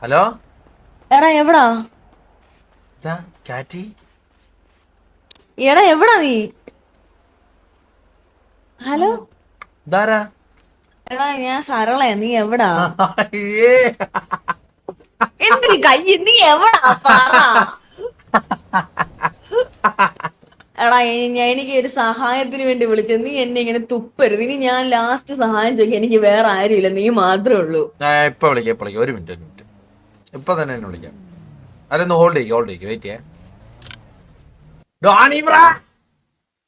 Hello എടാ എവിടാ? കാറ്റി എടാ എവിടാ നീ? ഹലോ ഇതാരാ? എടാ ഞാൻ സരളയാ, നീ എവിടാ? അയ്യേ. എന്തിനു കൈ, നീ എവിടാ പറ. എടാ എനിക്ക് ഒരു സഹായത്തിന് വേണ്ടി വിളിച്ചത്, നീ എന്നെ ഇങ്ങനെ തുപ്പരുത്. ഇനി ഞാൻ ലാസ്റ്റ് സഹായം ചോദിക്കാൻ എനിക്ക് വേറെ ആരുമില്ല, നീ മാത്രമേ ഉള്ളൂ. ഇപ്പൊ വിളിക്കാം, ഒരു മിനിറ്റ് ഇപ്പൊ തന്നെ എന്നെ വിളിക്കാം. അതൊന്ന് ഹോൾഡ് ചെയ്യും വെയിറ്റ് ചെയ്യാം.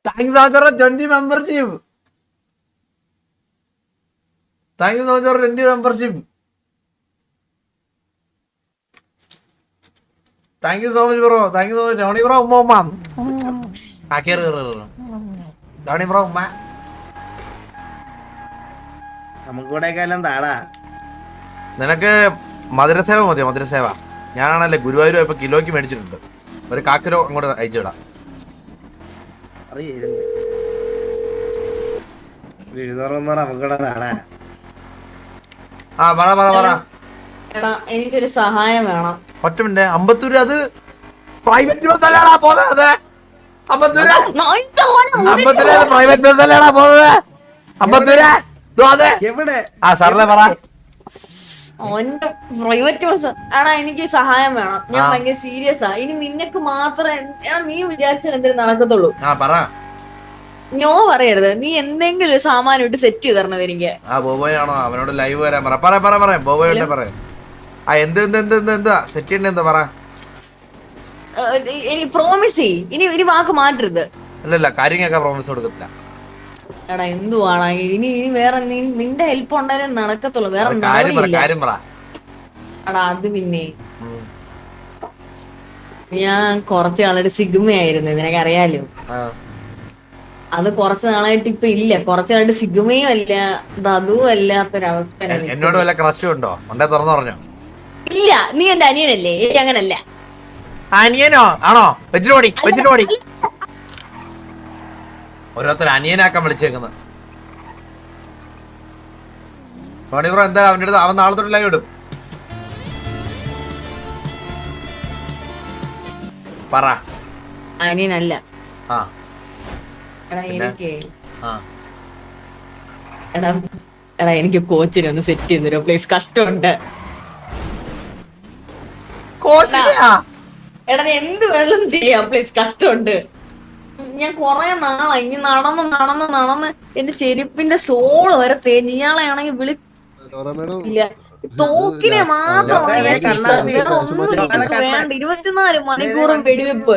Thanks 20 membership. Thank you so much 20 membership. Thank you so much bro, thank you so much Johnny bro. ഉമ്മ കേറ് ജോണി ബ്രോ ഉമ്മ. നമുക്കൂടെയൊക്കെ താടാ. നിനക്ക് മധുരസേവ മതിയോ? മധുരസേവ ഞാനാണല്ലേ ഗുരുവായൂർ ഇപ്പൊ കിലോയ്ക്ക് മേടിച്ചിട്ടുണ്ട്. ഒരു കാക്കിലോ അങ്ങോട്ട് അയച്ചുവിടാം. നമുക്കൂടെ താടാ. ആ പറ. എടാ എനിക്കൊരു സഹായം വേണം. ഒറ്റ മിനിറ്റ്. അമ്പത്തൂര് അത് പ്രൈവറ്റ് ബസ് അല്ലേടാ പോകുന്നത്? അമ്പത്തൂര് പ്രൈവറ്റ് ബസ് അല്ലേടാ പോകുന്നത്? അമ്പത്തൂര് എവിടെ? ആ സാറിനെ പറ. Private bus. എടാ എനിക്ക് സഹായം വേണം, ഞാൻ ഭയങ്കര സീരിയസ് ആ. ഇനി നിനക്ക് മാത്രം എടാ നീ വിചാരിച്ചാൽ എന്തിനും നടക്കത്തുള്ളൂ. പറ. നോ പറയരുത്. നീ എന്തെങ്കിലും ഒരു സാമാനം ഇട്ട് സെറ്റ് ചെയ്ത് തരണത് എനിക്ക്. ബോബോയ് ആണോ? അവനോട് ലൈവ് വരാൻ പറ. ബോബോയ് പറയാം. എന്താ സെറ്റ് ചെയ്യണ്ട? എന്താ പറ. ഇനി പ്രോമിസ് ചെയ്, ഇനി വാക്ക് മാറ്റരുത്. അല്ലല്ല, കാര്യങ്ങളൊക്കെ പ്രോമിസ് കൊടുക്കത്തില്ല. എടാ എന്തുവാണ് ഇനി വേറെ നിന്റെ ഹെൽപ്പ് ഉണ്ടായാലേ നടക്കത്തുള്ളൂ, വേറെ കാര്യം പറ. എടാ അത് പിന്നെ ഞാൻ കുറച്ച് നാളായിട്ട് സിഗ്മയായിരുന്നു, നിനക്കറിയാലോ. അത് കുറച്ച് നാളായിട്ട് ഇപ്പൊ ഇല്ല. കുറച്ച് നാളായിട്ട് സിഗ്മയും അല്ല അതും അല്ലാത്തൊരവസ്ഥ. എന്നോട് വല്ല ക്രഷും ഉണ്ടോ? ഉണ്ടേ തുറന്നു പറഞ്ഞോ. ഇല്ല, നീ എന്റെ അനിയനല്ലേ, എനിക്ക് അങ്ങനല്ല. അനിയനോ ആണോ? വെച്ചിട്ട് ഓടി. ഓരോരുത്തർ അനിയനാക്കാൻ വിളിച്ചേക്കുന്നത്. ടോണി ബ്രോ എന്താ അവൻ്റെ അടുത്ത്? അവൻ നാളെ തൊട്ട് ലൈവ് ഇടും. പറ. അനിയനല്ല. എടാ എനിക്ക് കോച്ചിനെ ഒന്ന് സെറ്റ് ചെയ്ത് തരുമോ പ്ലീസ്? കഷ്ടമുണ്ട്. എടാ എന്ത് വേണം ചെയ്യാം പ്ലീസ്, കഷ്ടമുണ്ട്. ഞാൻ കൊറേ നാളായി ഇനി നടന്ന് എന്റെ ചെരുപ്പിന്റെ സോള് വരെ തേഞ്ഞ്. ഇയാളെയാണെങ്കിൽ വിളില്ല. തോക്കിനെ മാത്രമാണ് എനിക്ക് ഇഷ്ടം, വേറെ ഒന്നും എനിക്ക് വേണ്ട. 24 മണിക്കൂറും വെടിവെപ്പ്.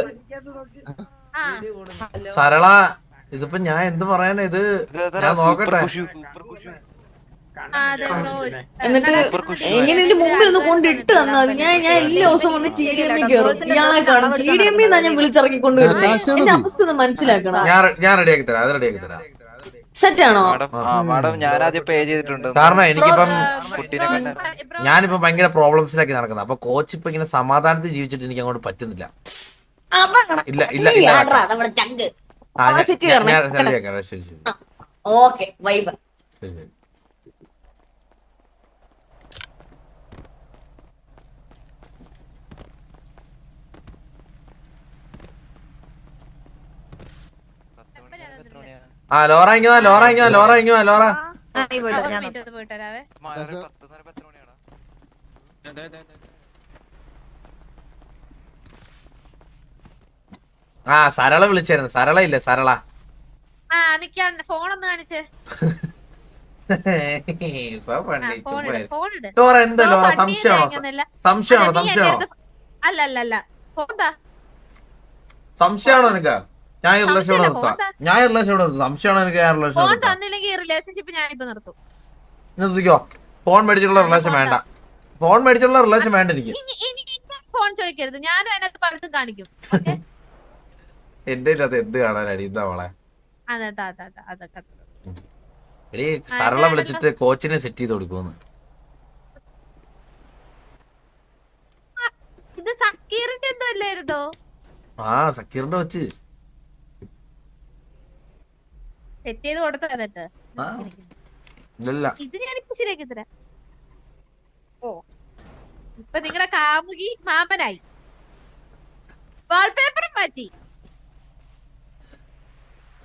സരള, ഇതിപ്പോ ഞാൻ എന്ത് പറയാനാ? ഇത് ഞാൻ നോക്കട്ടെ. എന്നിട്ട് എങ്ങനെ ഇതിന്റെ മുമ്പിൽ ഒന്ന് കൊണ്ടിട്ട് തന്നത്? ഞാൻ എല്ലാ ദിവസവും വന്ന് TDMI കയറും, ഇയാളെ കാണും. TDMI എന്നാ ഞാൻ വിളിച്ചിറക്കിക്കൊണ്ട് വരുന്നത്. എന്റെ അവസ്ഥ ഒന്ന് മനസ്സിലാക്കണം. ഞാൻ റെഡിയാക്കി തരാം. അത് റെഡിയാക്കി തരാം. സെറ്റ് ആണോ? കാരണം എനിക്കിപ്പം ഞാനിപ്പോ ഭയങ്കര പ്രോബ്ലംസിലൊക്കെ നടക്കുന്നത്. അപ്പൊ കോച്ച് ഇപ്പൊ ഇങ്ങനെ സമാധാനത്തിൽ ജീവിച്ചിട്ട് എനിക്ക് അങ്ങോട്ട് പറ്റുന്നില്ല. ശരി. Okay vibe. ലോറ ഇങ്ങോ. സരള വിളിച്ചായിരുന്നു. സരള ഇല്ലേ? സരള ഫോണൊന്ന് കാണിച്ചേ. ലോറ എന്താ ലോറ? സംശയമാണോ? സംശയമാണോ നിനക്ക്? ഞാൻ ഈ റിലേഷൻ നിർത്താം. സംശയമാണോ നിനക്ക്? ഞാൻ റിലേഷൻഷിപ്പ് നിർത്തും. നിർത്തിക്കോ. ഫോൺ മേടിച്ചിട്ടുള്ള റിലേഷൻ വേണ്ട. എനിക്ക് ഫോൺ ചോദിക്കരുത്, ഞാനും അതിനകത്ത് പലതും കാണിക്കും. എന്റെ അത് എന്ത് കാണാനാണ് ഇന്നവളെ? അതൊക്കെ എടീ, സരള വിളിച്ചിട്ട് കോച്ചിനെ സെറ്റ് ചെയ്ത് കൊടുക്കുമെന്ന്. ഇത് സക്കീറിന്റെ എന്തോ അല്ലായിരുന്നോ? സക്കീറിന്റെ വെച്ച് സെറ്റ് ചെയ്ത് കൊടുത്തത്. ഇല്ല. ഇത് ഞാനിപ്പോ ശരിയാക്കി തരാം. ഇപ്പൊ നിങ്ങളുടെ കാമുകി മാമനായി. വാൾപേപ്പറും മാറ്റി.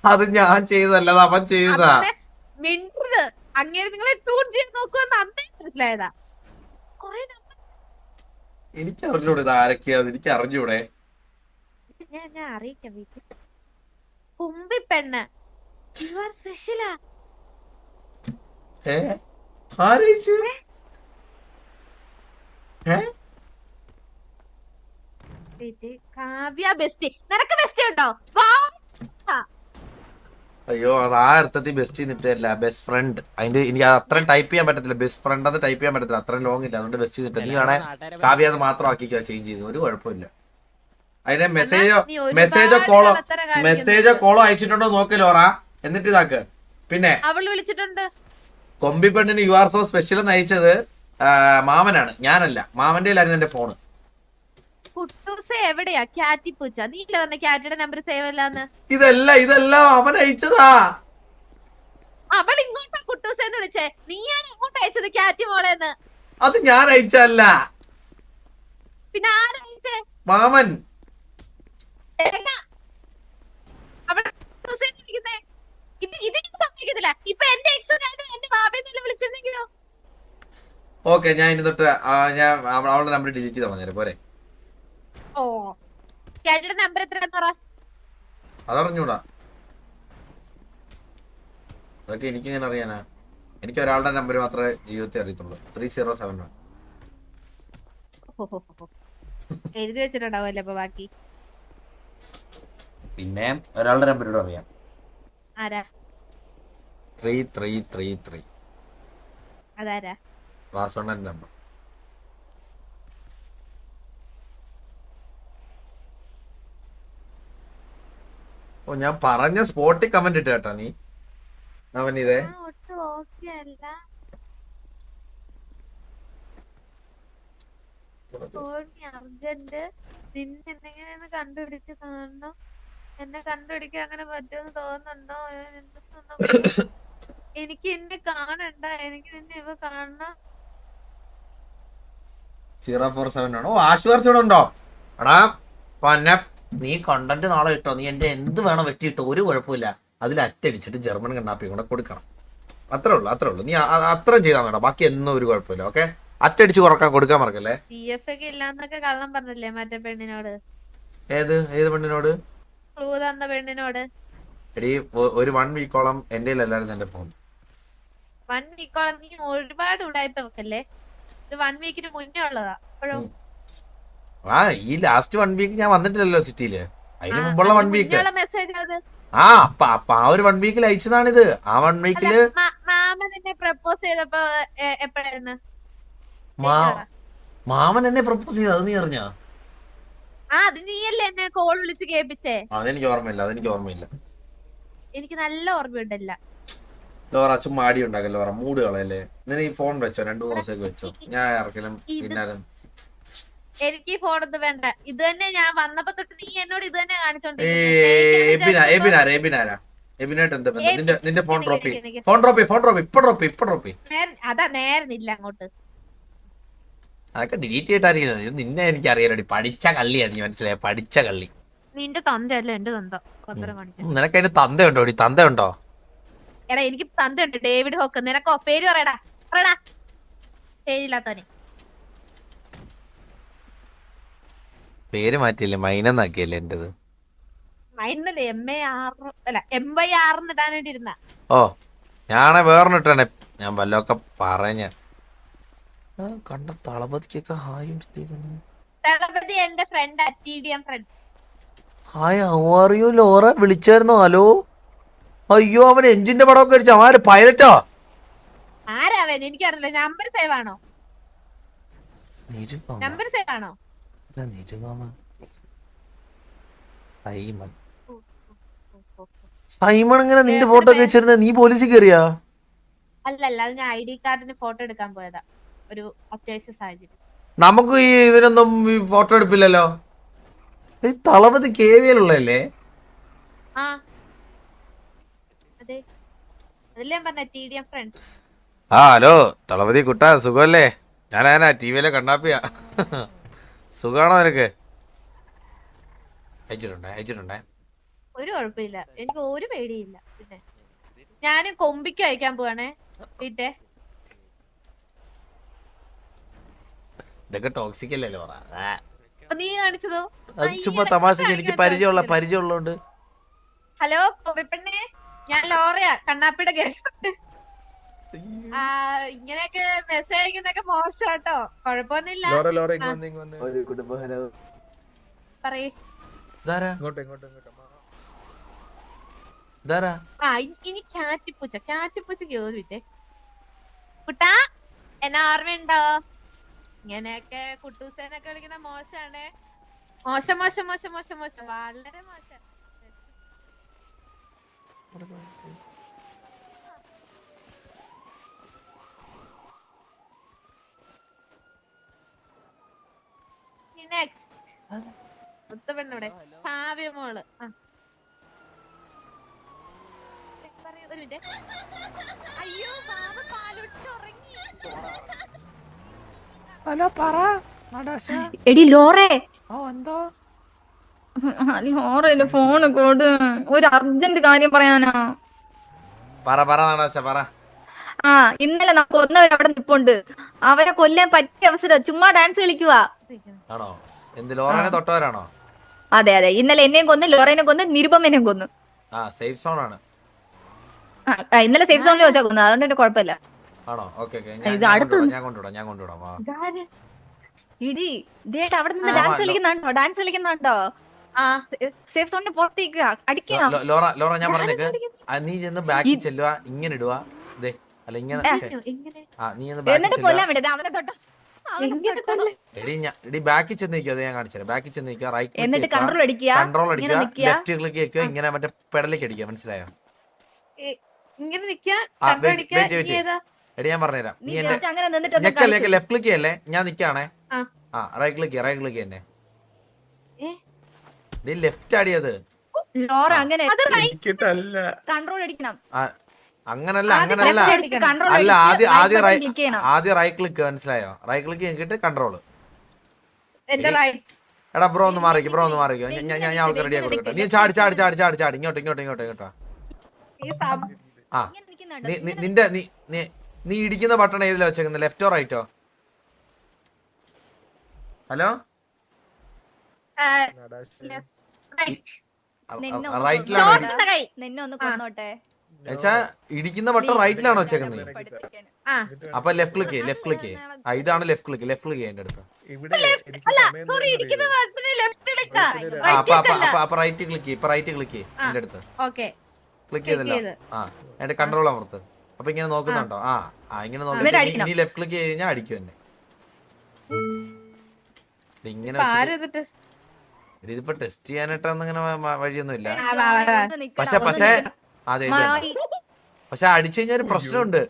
അത് ഞാൻ ചെയ്തല്ല, അത് അവൻ ചെയ്തതാ. മിണ്ടത് അങ്ങനെ നിങ്ങളെ ടൂൺ ചെയ്ത് നോക്കുമെന്ന് അന്നേ മനസ്സിലായതാ. കൊറേ എനിക്ക് അറിഞ്ഞൂടെ ഇത് ആരൊക്കെയാന്ന്, എനിക്ക് അറിഞ്ഞൂടെ. ഞാൻ അറിയിക്കാം വീട്ടിൽ. കുമ്പിപ്പെണ്ണ് സ്പെഷ്യലാ. ആരയിച്ചു? കാവ്യ ബെസ്റ്റ്. നിനക്ക് ബെസ്റ്റ് ഉണ്ടോ? അയ്യോ, അത് ആ അർത്ഥത്തിൽ ബെസ്റ്റ് ചെയ്തിട്ടല്ല, ബെസ്റ്റ് ഫ്രണ്ട്. അതിന്റെ എനിക്ക് അത്രയും ടൈപ്പ് ചെയ്യാൻ പറ്റത്തില്ല. ബെസ്റ്റ് ഫ്രണ്ട് അത് ടൈപ്പ് ചെയ്യാൻ പറ്റത്തില്ല, അത്രയും ലോങ് ഇല്ല. അതുകൊണ്ട് ബെസ്റ്റ് ചെയ്തിട്ട് നീ വേണേ കാവ്യ അത് മാത്രം ആക്കിക്കോ, ചേഞ്ച് ചെയ്തു, ഒരു കുഴപ്പമില്ല. അതിന്റെ മെസ്സേജോ കോളോ അയച്ചിട്ടുണ്ടോ നോക്ക് ലോറ, എന്നിട്ട് ഇതാക്ക്. പിന്നെ അവള് വിളിച്ചിട്ടുണ്ട്. കൊമ്പി പെണ്ണിന് യു ആർ സോ സ്പെഷ്യൽ എന്ന് അയച്ചത് മാമനാണ്, ഞാനല്ല. മാമന്റെ കയ്യിലായിരുന്നു എന്റെ ഫോണ്. കുട്ടൂസ് എവിടെയാ? ക്യാറ്റി പൂച്ച. നീ ഇല്ല പറഞ്ഞ ക്യാറ്റിയുടെ നമ്പർ സേവ് അല്ലാന്ന്. ഇതെല്ലാം അവൻ അയച്ചതാ. അവൾ ഇങ്ങോട്ടാ കുട്ടൂസ് എന്ന് വിളിച്ചേ. നീയാണ് ഇങ്ങോട്ട് അയച്ചത് ക്യാറ്റി മോളെന്ന്. അത് ഞാൻ അയച്ചല്ല. പിന്നെ ആരയച്ചേ? മാമൻ. ഇപ്പൊ എന്റെ എക്സുകാരും എന്റെ ബാബയെന്നല്ല വിളിച്ചിരുന്നെങ്കിലോ? ഓക്കെ, ഞാൻ ഇനി തൊട്ട് ഞാൻ അവളുടെ നമ്പർ ഡിലീറ്റ് ചെയ്ത് പറഞ്ഞേരെ പോരെ. ഓ, ക്യാറ്റിയുടെ നമ്പർ എത്രയാന്ന് പറ. അതറിഞ്ഞൂടാ, അതൊക്കെ എനിക്കിങ്ങനെ അറിയാനാ. എനിക്ക് ഒരാളുടെ നമ്പർ മാത്രമേ ജീവിതത്തിൽ അറിയത്തുള്ളൂ, 3071. എഴുതി വെച്ചിട്ടുണ്ടാവുമല്ലോ അപ്പൊ ബാക്കി. പിന്നെ ഒരാളുടെ നമ്പർ ഇവിടെ അറിയാം. ആരാ? 3333. അതാരാ? വാസോണ്ണന്റെ നമ്പർ. ഓ, ഞാൻ പറഞ്ഞ സ്പോട്ടിൽ കമന്റ് ഇട്ട് കേട്ടാ നീ. അവനിതേ ഒട്ടും ഓക്കെ അല്ല. അർജന്റ് നിന്നെ എന്തെങ്കിലും കണ്ടുപിടിച്ച് കാണണം. എന്നെ കണ്ടുപിടിക്കാൻ അങ്ങനെ പറ്റുമെന്ന് തോന്നുന്നുണ്ടോ? എനിക്ക് എന്നെ കാണണ്ട, എനിക്ക് നിന്നെ ഇവ കാണണം. 047 ആണോ? ആശുപത്രി ഇവിടെ ഉണ്ടോ? എടാ പന്ന, നീ കണ്ടന്റ് നാളെ ഇട്ടോ, നീ എന്റെ എന്ത് വേണം വെട്ടിയിട്ടോ, ഒരു കുഴപ്പമില്ല. അതിൽ അറ്റടിച്ചിട്ട് ജർമ്മൻ കണ്ണാപ്പി കൂടെ കൊടുക്കണം. അത്രേ ഉള്ളൂ. നീ അത്രയും ചെയ്താൽ വേണം, ബാക്കി എന്നും ഒരു കുഴപ്പമില്ല. ഓക്കെ, അറ്റടിച്ച് കൊടുക്കാൻ മറക്കല്ലേ. ഇല്ലാന്നൊക്കെ കള്ളം പറഞ്ഞില്ലേ മറ്റേ പെണ്ണിനോട്? ഏത് പെണ്ണിനോട്? ക്ലൂ തന്ന പെണ്ണിനോട്. എടീ, ഒരു 1 വീക്കോളം എന്റെ അല്ലായിരുന്നു എന്റെ ഫോൺ. 1 വീക്കോളം നീ ഒരുപാട് ഉടായ്പ വെക്കല്ലേ. ഇത് 1 വീക്കിന് മുന്നേ ഉള്ളതാ. അപ്പോഴും ഈ ലാസ്റ്റ് 1 വീക്ക് ഞാൻ വന്നിട്ടില്ലല്ലോ സിറ്റിയില്. അതിന് മുമ്പുള്ള 1 വീക്ക്. മെസ്സേജ് അത് അപ്പൊ ആ ഒരു 1 വീക്കിൽ അയച്ചതാണിത്. ആ 1 വീക്കില് മാമൻ എന്നെ പ്രപ്പോസ് ചെയ്തപ്പോ എപ്പോഴായിരുന്നു? മാമൻ എന്നെ പ്രപ്പോസ് ചെയ്ത, അത് നീ അറിഞ്ഞാ? അത് നീയല്ലേ എന്നെ കോൾ വിളിച്ച് കേൾപ്പിച്ചേ? അതെനിക്ക് ഓർമ്മയില്ല. എനിക്ക് നല്ല ഓർമ്മയുണ്ടല്ല. ലോറ ചുമ്മാ അടി ഉണ്ടാക്കല്ലോ, ലോറ മൂഡ് കളയല്ലേ. നീ ഈ ഫോൺ വെച്ചോ, 2-3 ദിവസത്തേക്ക് വെച്ചോ. ഞാൻ ഇറക്കലും പിന്നാലെ. എനിക്ക് ഈ ഫോണൊന്നും വേണ്ട. ഇത് തന്നെ ഞാൻ വന്നപ്പോ തൊട്ട് നീ എന്നോട് ഇത് തന്നെ എബിനായിട്ട് എന്താ ബന്ധം? നിന്റെ ഫോൺ ഡ്രോപ്പ്. അതാ നേരുന്നില്ല അങ്ങോട്ട്. അതൊക്കെ ഡിലീറ്റ് ചെയ്തിട്ടായിരിക്കുന്നത്. നിന്നെ എനിക്ക് അറിയാലോ, പഠിച്ച കള്ളിയാ നീ, മനസ്സിലായ? പഠിച്ച കള്ളി. നിന്റെ തന്തയല്ല എന്റെ തന്ത. നിനക്ക് അതിന് തന്തയുണ്ടോ? എടാ എനിക്ക് തന്തയുണ്ട്, ഡേവിഡ് ഹോക്ക്. നിനക്കോ? പേര് പറയടാ. പേരില്ലാത്തവനെ. പേര് മാറ്റിയില്ലേ, മൈനെന്നാക്കിയല്ലേ എന്റേത്. മൈനല്ലേ, MYR ഇടാൻ വേണ്ടി ഇരുന്ന. ഓ, ഞാനെ വേറൊന്നിട്ടാണ്. ഞാൻ വല്ലതൊക്കെ പറഞ്ഞ കണ്ട തളപതിക്കൊക്കെ ഹായ് എടുത്തിരുന്നു. തളപതി എന്റെ ഫ്രണ്ട്, TDM ഫ്രണ്ട്. ഹായ്, അറിയൂ ലോറ വിളിച്ചായിരുന്നോ? ഹലോ. അയ്യോ, അവൻ എഞ്ചിന്റെ പടമൊക്കെ അടിച്ച ആര്? പൈലറ്റോ? ആരാവൻ? എനിക്കറിയില്ല. നമ്പർ സേവ് ആണോ? സൈമൺ ഇങ്ങനെ നിന്റെ ഫോട്ടോ ഒക്കെ വെച്ചിരുന്ന നീ പോലീസിൽ കയറിയാ? അല്ലല്ല, അത് ഞാൻ ID കാർഡിന് ഫോട്ടോ എടുക്കാൻ പോയതാ, ഒരു അത്യാവശ്യ സാഹചര്യം. നമുക്ക് ഈ ഇതിനൊന്നും ഫോട്ടോ എടുപ്പില്ലല്ലോ. ഈ തളപതി KVL ഉള്ളതല്ലേ? അതെ, അതല്ലേ ഞാൻ പറഞ്ഞ TDM ഫ്രണ്ട്. ഹലോ തളപതി കുട്ടാ, സുഖമല്ലേ? ഞാനാ ടി വിയിലെ കണ്ണാപ്പിയാ. സുഖാണോ നിനക്ക്? അയച്ചിട്ടുണ്ടേ. ഒരു കുഴപ്പമില്ല, എനിക്ക് ഒരു പേടിയില്ല. പിന്നെ ഞാന് കൊമ്പിക്ക് അയക്കാൻ പോവാണേ. വീട്ടെ ഇതൊക്കെ ടോക്സിക് അല്ലേ ലോറ? നീ കാണിച്ചതോ? അത് ചുമ്മാ തമാശക്ക് എനിക്ക് പരിചയമുള്ളതുകൊണ്ട്. ഹലോ കൊമ്പിപ്പെണ്ണേ, ഞാൻ ലോറയാ, കണ്ണാപ്പിയുടെ ഗേൾഫ്രണ്ട്. ഇങ്ങനെയൊക്കെ മെസ്സേജ് അയക്കുന്നൊക്കെ മോശാട്ടോ. കൊഴപ്പൊന്നുമില്ല. പറയ്. ഇനി കാറ്റിപ്പൂച്ച കേറിട്ടെ. കുട്ടാ, എന്നെ ഓർമ്മയുണ്ടോ? ഇങ്ങനെയൊക്കെ കുട്ടൂസേനൊക്കെ വിളിക്കുന്ന മോശാണ്. മോശം വളരെ മോശം. നെക്സ്റ്റ് പെണ്ണവിടെ കാവ്യമോള്. ഒരു മിനിറ്റ്. അയ്യോ ബാബ പാലുടിച്ചുറങ്ങി. ഹലോ പറ. എടി ലോറേ, എന്തോ ലോറയില് ഫോണ് കോട്, ഒരു അർജന്റ് കാര്യം പറയാനാ. പറ. ആ, ഇന്നലെ നമുക്ക് ഒന്നവർ അവിടെ നിപ്പുണ്ട്. അവരെ കൊല്ലാൻ പറ്റിയ അവസരം. ചുമ്മാ ഡാൻസ് കളിക്കുവാ. ആണോ? എന്ത് ലോറനെ തൊട്ടവരാണോ? അതെ, ഇന്നലെ എന്നെയും കൊന്ന്, ലോറേനെ കൊന്ന്, നിരുപമേനെയും കൊന്നു. സേഫ് സോൺ ആണ്. ഇന്നലെ സേഫ് സോണിൽ വെച്ചാ കൊന്നത്, അതുകൊണ്ട് എന്റെ കുഴപ്പമില്ല. ആണോ? ഓക്കെ. ഞാൻ കൊണ്ടുവിടാം. ഇടി ദേട്ട് അവിടെ നിന്ന് ഡാൻസ് കളിക്കുന്നുണ്ടോ? സേഫ് സോണിന് പുറത്തേക്ക് അടിക്കുക. ലോറ ഞാൻ പറഞ്ഞേക്ക്, നീ ചെന്ന് ബാക്കിൽ ചെല്ലുക, ഇങ്ങനെ ഇടുക. അല്ല ഇങ്ങനെ നീ എന്നിട്ട് കൊല്ലാൻ വേണ്ടത് അവനെ തൊട്ടോ. എടി ബാക്കിൽ ചെന്ന് നിൽക്കുക. ഞാൻ കാണിച്ചു ബാക്കിൽ ചെന്ന് നിൽക്കുക. റൈറ്റ് എന്നിട്ട് കൺട്രോൾ അടിക്കുക, ലെഫ്റ്റ് ക്ലിക്ക് ചെയ്യുക, ഇങ്ങനെ മറ്റേ പെടലേക്ക് അടിക്കുക. മനസ്സിലായോ? എടി ഞാൻ പറഞ്ഞുതരാം. നീ ലെഫ്റ്റ് ക്ലിക്ക് ചെയ്യല്ലേ, ഞാൻ നിക്കാണേ. റൈറ്റ് ക്ലിക്ക് തന്നെ. ലെഫ്റ്റ് അടിയത് കൺട്രോൾ അടിക്കണം. അങ്ങനല്ല. അല്ല, ആദ്യം റൈറ്റ് ക്ലിക്ക്. മനസ്സിലായോ? റൈറ്റ് ക്ലിക്ക് ചെയ്തിട്ട് കൺട്രോള്. എടാ ബ്രോ ഒന്ന് മാറിക്കോ. ഞാൻ അവർക്ക് റെഡിയാ കൊടുക്കട്ടെ. നീ ചാടി ഇങ്ങോട്ടോ. നീ ഇടിക്കുന്ന ബട്ടൺ ഏതിലാ വെച്ചേക്കുന്നത്? ലെഫ്റ്റോ റൈറ്റോ? ഹലോ, ഇടിക്കുന്ന ബട്ടൺ റൈറ്റിലാണോ വെച്ചേക്കുന്നത്? അപ്പൊ ലെഫ്റ്റ് ക്ലിക്ക്. ഇതാണ് ലെഫ്റ്റ് ക്ലിക്ക് എന്റെ അടുത്ത്. അപ്പൊ റൈറ്റ് ക്ലിക്ക് എന്റെ അടുത്ത്. ക്ലിക്ക് ചെയ്തല്ലോ. എന്റെ കൺട്രോൾ അമർത്ത്. അപ്പൊ ഇങ്ങനെ നോക്കുന്നുണ്ടോ? ഇങ്ങനെ നോക്കിട്ട് ഇനി ലെഫ്റ്റ് ക്ലിക്ക് കഴിഞ്ഞാൽ അടിക്കും എന്നെ. ഇങ്ങനെ ഇതിപ്പോ ടെസ്റ്റ് ചെയ്യാനായിട്ടൊന്നും ഇങ്ങനെ വഴിയൊന്നും ഇല്ല. പക്ഷെ അതെ, പക്ഷെ അടിച്ചു കഴിഞ്ഞാൽ ഒരു പ്രശ്നമുണ്ട്.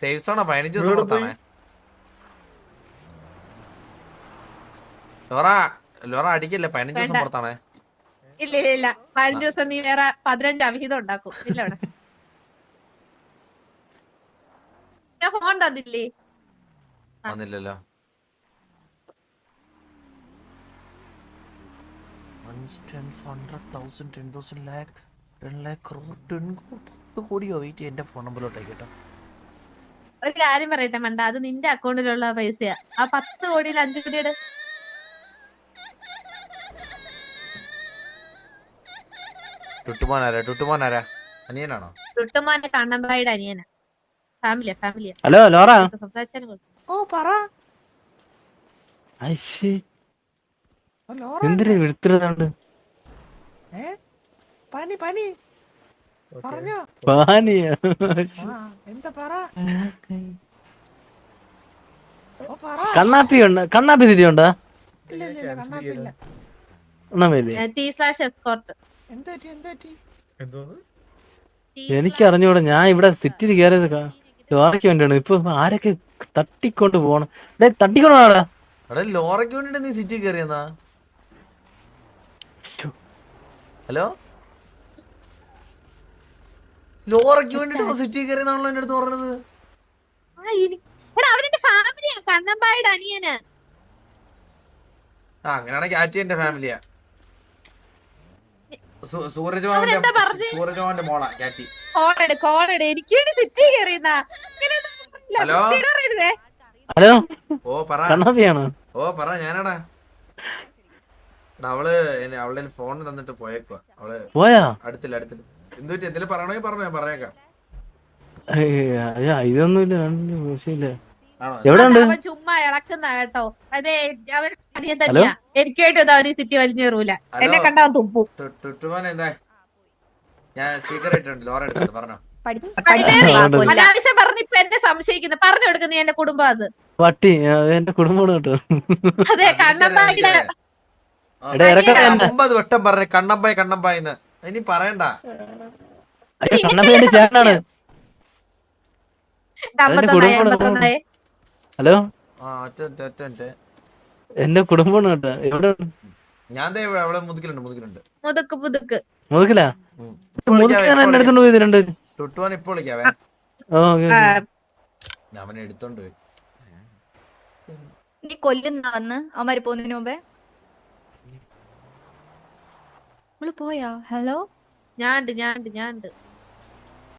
സേഫ് സോണാ, 15 ദിവസം പുറത്താണേ. ലോറ അടിക്കല്ലേ, 15 ദിവസം പുറത്താണേ. ഇല്ല 15 ദിവസം നീ വേറെ 15 അവിഹിതം ഉണ്ടാക്കും. ഇല്ല അവിടെ ഞാൻ ഫോൺ തന്നില്ലേ? വന്നില്ലല്ലോ. എന്റെ ഫോൺ നമ്പറിലോട്ട് കേട്ടോ. ഒരു കാര്യം പറയട്ടെ മണ്ട, അത് നിന്റെ അക്കൗണ്ടിലുള്ള പൈസയാ. ആ 10 കോടിയിൽ 5 കോടിയുടെ ടുട്ടുമോനാരാ? അനിയനാണോ? ടുട്ടുമോന്റെ കണ്ണമ്പായുടെ അനിയനാ. ഫാമിലിയാ. Hello Laura. സംസാരിച്ചാലും പറ. എന്തിനാ വിളിച്ചിട്ടുണ്ട്? പനി പറഞ്ഞോ. എന്താ പറ. കണ്ണാപ്പി തിരിയുണ്ടോ? എനിക്ക് അറിഞ്ഞൂടാ. ഞാൻ ഇവിടെ സിറ്റിയിൽ കയറിയത് ലോറയ്ക്ക് വേണ്ടിയാണ്. ഇപ്പൊ ആരൊക്കെ തട്ടിക്കൊണ്ട് പോണം. തട്ടിക്കൊണ്ട് പോണാടാ. ലോറയ്ക്ക് വേണ്ടിട്ട് നീ സിറ്റി കയറിയെന്നാ? ഹലോ, ലോറയ്ക്ക് വേണ്ടിട്ട് സിറ്റി കയറിയെന്നാണല്ലോ എന്റെ അടുത്ത് പറഞ്ഞത്. എടാ അവന്റെ ഫാമിലിയാ കണ്ണമ്പായുടെ അനിയന്. ആ അങ്ങനെയാണെങ്കിൽ ആറ്റി എന്റെ ഫാമിലിയാ. സൂരജ് അവനെന്താ പറഞ്ഞേ? സൂരജ് മോളാ കാറ്റി. കോളെട് എനിക്ക് വേണ്ടി സിറ്റി കയറിയുന്നാ. ഹലോ ഹലോ ഓ പറ. കണ്ണാപ്പിയാണോ? ഓ പറ ഞാനാടാ. അവള് അവളുടെ ഫോൺ തന്നിട്ട് പോയേക്കുവാ. അവള് പോയാ? അടുത്തില്ല. എന്തുപറ്റി? എന്തെങ്കിലും പറയണമെങ്കിൽ പറഞ്ഞോ, ഞാൻ പറഞ്ഞേക്കാം. ഇതൊന്നുമില്ല, വിഷയമില്ല. ആണോ? എവിടെ ഉണ്ട്? അവൻ ചുമ്മാ ഇളക്കുന്ന കേട്ടോ. അതെ അവൻ അനിയൻ തന്നെയാ. എനിക്ക് വേണ്ടി അവര് സിറ്റി വലിഞ്ഞു കയറൂല. എന്നെ കണ്ടാ തുപ്പും. ടുട്ടുമോനെ എന്താ? ഞാൻ സ്പീക്കർ ഇട്ടിട്ടുണ്ട്, ലോറ എടുത്തിട്ട് പറഞ്ഞോ. അനാവശ്യം പറഞ്ഞ് ഇപ്പൊ എന്നെ സംശയിക്കുന്നു. പറഞ്ഞു കൊടുക്കുന്ന നീ എന്റെ കുടുംബം അത്. പട്ടി എന്റെ കുടുംബമാണ് കേട്ടോ. അതെ കണ്ണമ്പായുടെ മുമ്പത് വട്ടം പറഞ്ഞ കണ്ണമ്പായിന്ന് ഇനി പറയണ്ട. കണ്ണപ്പ ചേട്ടനാണ്. ഹലോ എന്റെ കുടുംബമാണ് കേട്ടോ. എവിടെ? ഞാൻ അവളെ മുതുക്കിലുണ്ട്. മുതുക്കിലാ? എന്നെ എടുത്തോണ്ട് പോയത് രണ്ടുപേരും. ടുട്ടുവാൻ ഇപ്പൊ വിളിക്കാവേ. അവനെ എടുത്തോണ്ട് പോയി. നീ കൊല്ലുന്ന വന്ന് അവന്മാര് പോകുന്നതിന് മുമ്പേ പോയാ? ഹലോ ഞാണ്ട്